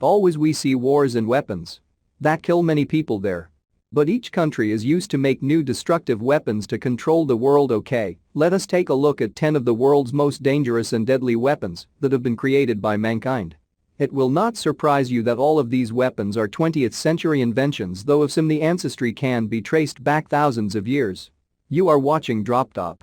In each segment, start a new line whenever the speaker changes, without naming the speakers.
Always we see wars and weapons that kill many people there. But each country is used to make new destructive weapons to control the world. Okay, let us take a look at 10 of the world's most dangerous and deadly weapons that have been created by mankind. It will not surprise you that all of these weapons are 20th century inventions, though of some the ancestry can be traced back thousands of years. You are watching Drop Top.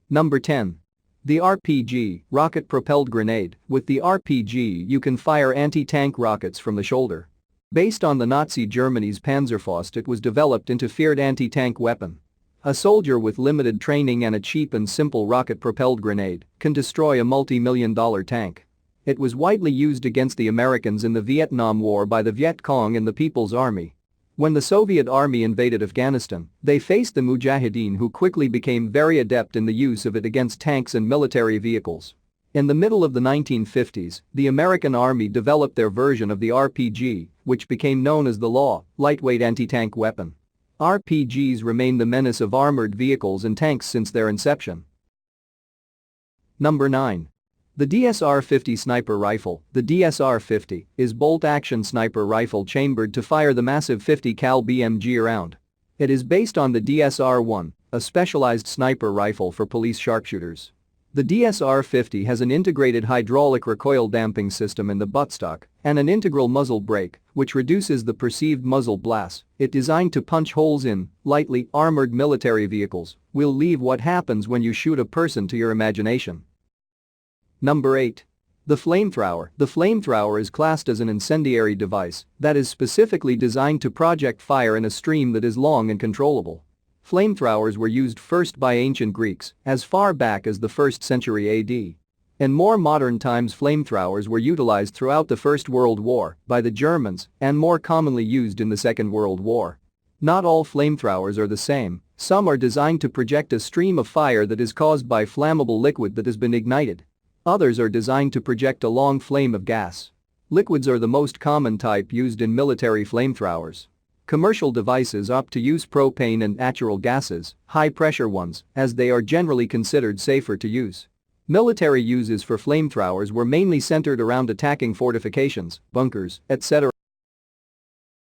Number 10. The RPG, rocket-propelled grenade. With the RPG you can fire anti-tank rockets from the shoulder. Based on the Nazi Germany's Panzerfaust, it was developed into feared anti-tank weapon. A soldier with limited training and a cheap and simple rocket-propelled grenade can destroy a multi-million-dollar tank. It was widely used against the Americans in the Vietnam War by the Viet Cong and the People's Army. When the Soviet army invaded Afghanistan, they faced the Mujahideen, who quickly became very adept in the use of it against tanks and military vehicles. In the middle of the 1950s, the American Army developed their version of the RPG, which became known as the LAW, lightweight anti-tank weapon. RPGs remain the menace of armored vehicles and tanks since their inception. Number 9. The DSR-50 sniper rifle. The DSR-50 is bolt-action sniper rifle chambered to fire the massive 50 cal BMG round. It is based on the DSR-1, a specialized sniper rifle for police sharpshooters. The DSR-50 has an integrated hydraulic recoil damping system in the buttstock and an integral muzzle brake, which reduces the perceived muzzle blast. It's designed to punch holes in lightly armored military vehicles. We'll leave what happens when you shoot a person to your imagination. Number 8. The Flamethrower. The Flamethrower is classed as an incendiary device that is specifically designed to project fire in a stream that is long and controllable. Flamethrowers were used first by ancient Greeks as far back as the 1st century AD. In more modern times, flamethrowers were utilized throughout the First World War by the Germans and more commonly used in the Second World War. Not all flamethrowers are the same. Some are designed to project a stream of fire that is caused by flammable liquid that has been ignited. Others are designed to project a long flame of gas. Liquids are the most common type used in military flamethrowers. Commercial devices opt to use propane and natural gases, high-pressure ones, as they are generally considered safer to use. Military uses for flamethrowers were mainly centered around attacking fortifications, bunkers, etc.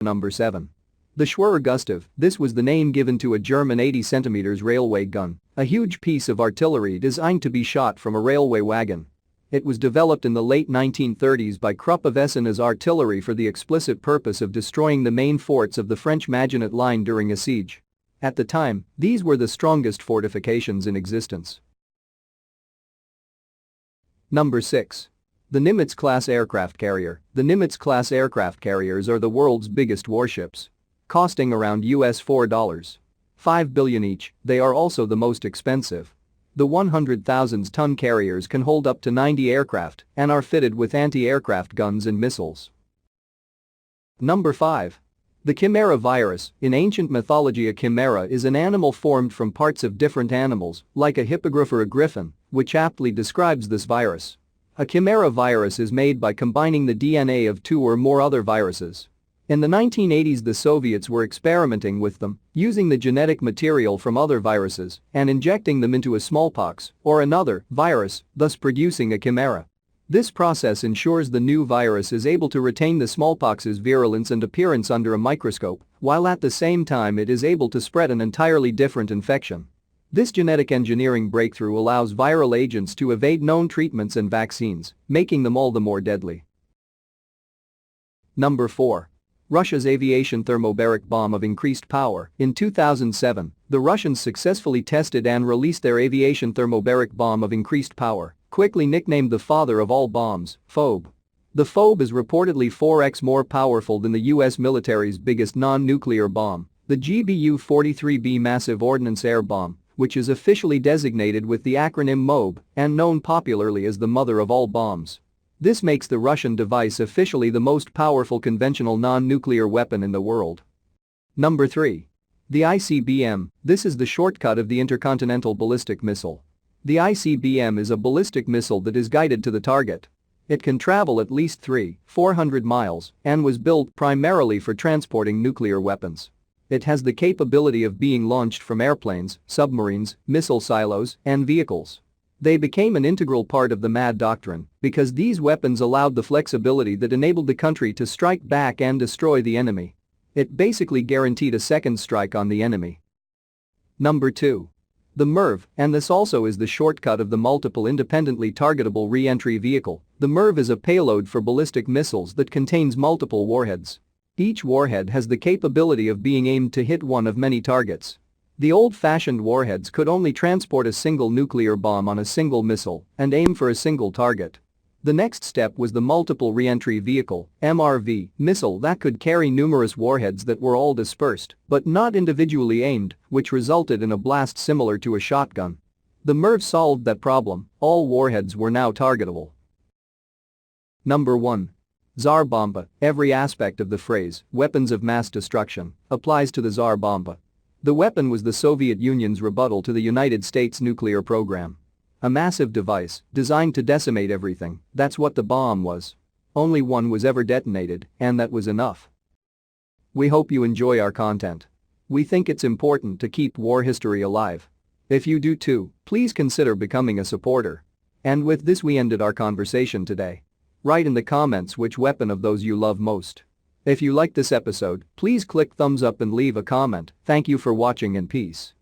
Number 7. The Schwerer Gustav. This was the name given to a German 80 cm railway gun, a huge piece of artillery designed to be shot from a railway wagon. It was developed in the late 1930s by Krupp of Essen as artillery for the explicit purpose of destroying the main forts of the French Maginot Line during a siege. At the time, these were the strongest fortifications in existence. Number 6. The Nimitz-class aircraft carrier. The Nimitz-class aircraft carriers are the world's biggest warships. Costing around $4.5 billion each, they are also the most expensive. The 100,000-ton carriers can hold up to 90 aircraft and are fitted with anti-aircraft guns and missiles. Number 5. The Chimera virus. In ancient mythology, a chimera is an animal formed from parts of different animals, like a hippogriff or a griffin, which aptly describes this virus. A chimera virus is made by combining the DNA of 2 or more other viruses. In the 1980s, the Soviets were experimenting with them, using the genetic material from other viruses and injecting them into a smallpox or another virus, thus producing a chimera. This process ensures the new virus is able to retain the smallpox's virulence and appearance under a microscope, while at the same time it is able to spread an entirely different infection. This genetic engineering breakthrough allows viral agents to evade known treatments and vaccines, making them all the more deadly. Number 4. Russia's aviation thermobaric bomb of increased power. In 2007, the Russians successfully tested and released their aviation thermobaric bomb of increased power, quickly nicknamed the father of all bombs, PHOB. The PHOB is reportedly 4x more powerful than the US military's biggest non-nuclear bomb, the GBU-43B massive ordnance air bomb, which is officially designated with the acronym MOB and known popularly as the mother of all bombs. This makes the Russian device officially the most powerful conventional non-nuclear weapon in the world. Number 3. The ICBM. This is the shortcut of the intercontinental ballistic missile. The ICBM is a ballistic missile that is guided to the target. It can travel at least 400 miles and was built primarily for transporting nuclear weapons. It has the capability of being launched from airplanes, submarines, missile silos, and vehicles. They became an integral part of the MAD doctrine because these weapons allowed the flexibility that enabled the country to strike back and destroy the enemy. It basically guaranteed a second strike on the enemy. Number 2. The Merve, and this also is the shortcut of the multiple independently targetable re-entry vehicle. The Merve is a payload for ballistic missiles that contains multiple warheads. Each warhead has the capability of being aimed to hit one of many targets. The old-fashioned warheads could only transport a single nuclear bomb on a single missile and aim for a single target. The next step was the multiple re-entry vehicle (MRV) missile that could carry numerous warheads that were all dispersed but not individually aimed, which resulted in a blast similar to a shotgun. The Merve solved that problem. All warheads were now targetable. Number 1. Tsar Bomba. Every aspect of the phrase "weapons of mass destruction" applies to the Tsar Bomba. The weapon was the Soviet Union's rebuttal to the United States nuclear program. A massive device designed to decimate everything. That's what the bomb was. Only one was ever detonated, and that was enough. We hope you enjoy our content. We think it's important to keep war history alive. If you do too, please consider becoming a supporter. And with this we ended our conversation today. Write in the comments which weapon of those you love most. If you liked this episode, please click thumbs up and leave a comment. Thank you for watching and peace.